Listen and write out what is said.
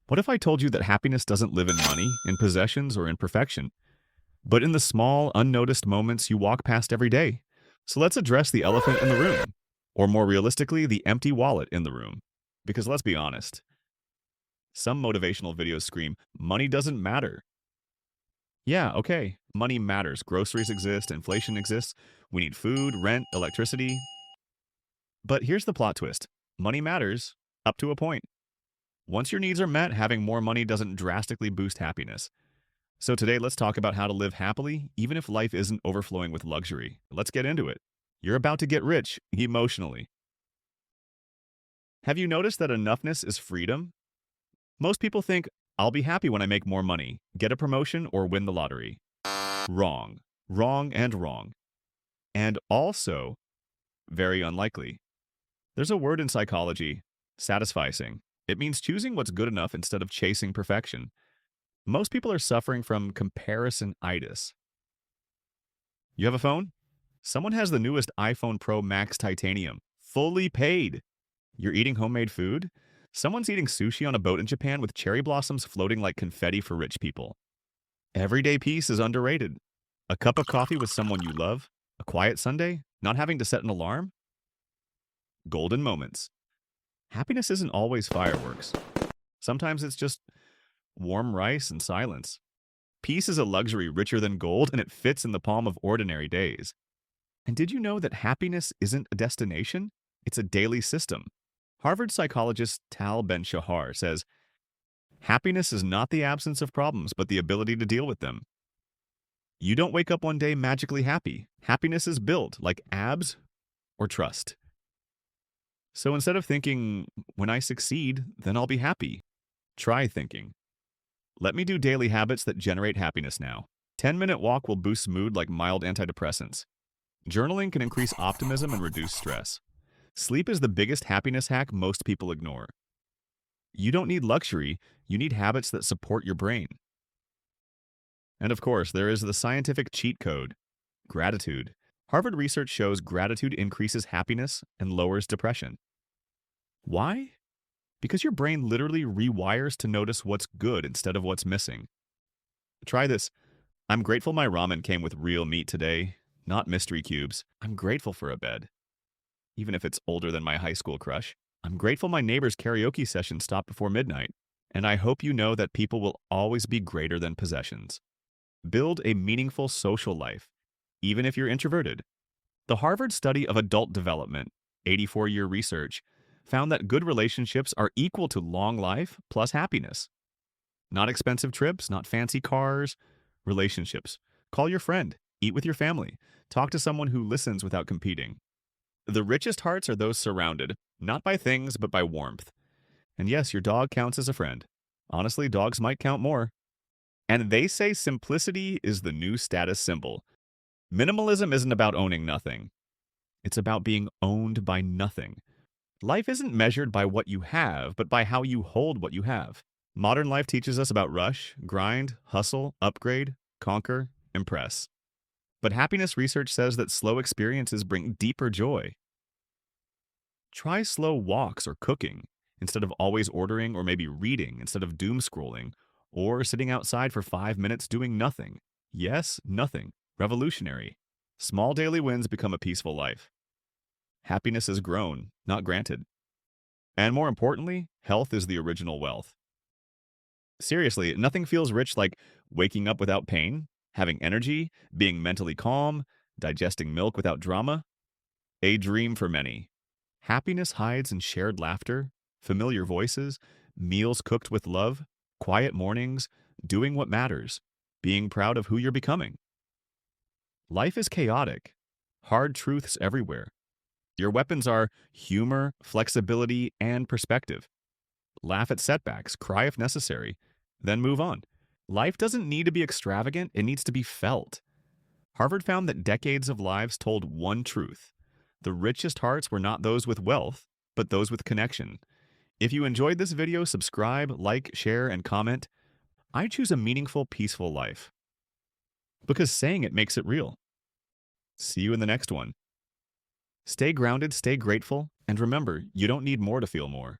What if I told you that happiness doesn't live in money, in possessions, or in perfection, but in the small, unnoticed moments you walk past every day? So let's address the elephant in the room, or more realistically, the empty wallet in the room. Because let's be honest, some motivational videos scream, money doesn't matter. Yeah, okay, money matters. Groceries exist, inflation exists. We need food, rent, electricity. But here's the plot twist. Money matters up to a point. Once your needs are met, having more money doesn't drastically boost happiness. So today, let's talk about how to live happily, even if life isn't overflowing with luxury. Let's get into it. You're about to get rich emotionally. Have you noticed that enoughness is freedom? Most people think, I'll be happy when I make more money, get a promotion, or win the lottery. Wrong. Wrong and wrong. And also, very unlikely. There's a word in psychology, satisficing. It means choosing what's good enough instead of chasing perfection. Most people are suffering from comparison-itis. You have a phone? Someone has the newest iPhone Pro Max Titanium, fully paid. You're eating homemade food? Someone's eating sushi on a boat in Japan with cherry blossoms floating like confetti for rich people. Everyday peace is underrated. A cup of coffee with someone you love? A quiet Sunday? Not having to set an alarm? Golden moments. Happiness isn't always fireworks. Sometimes it's just warm rice and silence. Peace is a luxury richer than gold, and it fits in the palm of ordinary days. And did you know that happiness isn't a destination? It's a daily system. Harvard psychologist Tal Ben-Shahar says, happiness is not the absence of problems, but the ability to deal with them. You don't wake up one day magically happy. Happiness is built like abs or trust. So instead of thinking, when I succeed, then I'll be happy, try thinking, let me do daily habits that generate happiness now. 10-minute walk will boost mood like mild antidepressants. Journaling can increase optimism and reduce stress. Sleep is the biggest happiness hack most people ignore. You don't need luxury, you need habits that support your brain. And of course, there is the scientific cheat code, gratitude. Harvard research shows gratitude increases happiness and lowers depression. Why? Because your brain literally rewires to notice what's good instead of what's missing. Try this. I'm grateful my ramen came with real meat today, not mystery cubes. I'm grateful for a bed, even if it's older than my high school crush. I'm grateful my neighbor's karaoke session stopped before midnight. And I hope you know that people will always be greater than possessions. Build a meaningful social life, even if you're introverted. The Harvard study of adult development, 84-year research, found that good relationships are equal to long life plus happiness. Not expensive trips, not fancy cars, relationships. Call your friend, eat with your family, talk to someone who listens without competing. The richest hearts are those surrounded, not by things, but by warmth. And yes, your dog counts as a friend. Honestly, dogs might count more. And they say simplicity is the new status symbol. Minimalism isn't about owning nothing. It's about being owned by nothing. Life isn't measured by what you have, but by how you hold what you have. Modern life teaches us about rush, grind, hustle, upgrade, conquer, impress. But happiness research says that slow experiences bring deeper joy. Try slow walks or cooking, instead of always ordering, or maybe reading instead of doom scrolling, or sitting outside for 5 minutes doing nothing. Yes, nothing. Revolutionary. Small daily wins become a peaceful life. Happiness is grown, not granted. And more importantly, health is the original wealth. Seriously, nothing feels rich like waking up without pain, having energy, being mentally calm, digesting milk without drama. A dream for many. Happiness hides in shared laughter, familiar voices, meals cooked with love, quiet mornings, doing what matters, being proud of who you're becoming. Life is chaotic. Hard truths everywhere. Your weapons are humor, flexibility, and perspective. Laugh at setbacks, cry if necessary, then move on. Life doesn't need to be extravagant, it needs to be felt. Harvard found that decades of lives told one truth. The richest hearts were not those with wealth, but those with connection. If you enjoyed this video, subscribe, like, share, and comment. I choose a meaningful, peaceful life. Because saying it makes it real. See you in the next one. Stay grounded, stay grateful, and remember, you don't need more to feel more.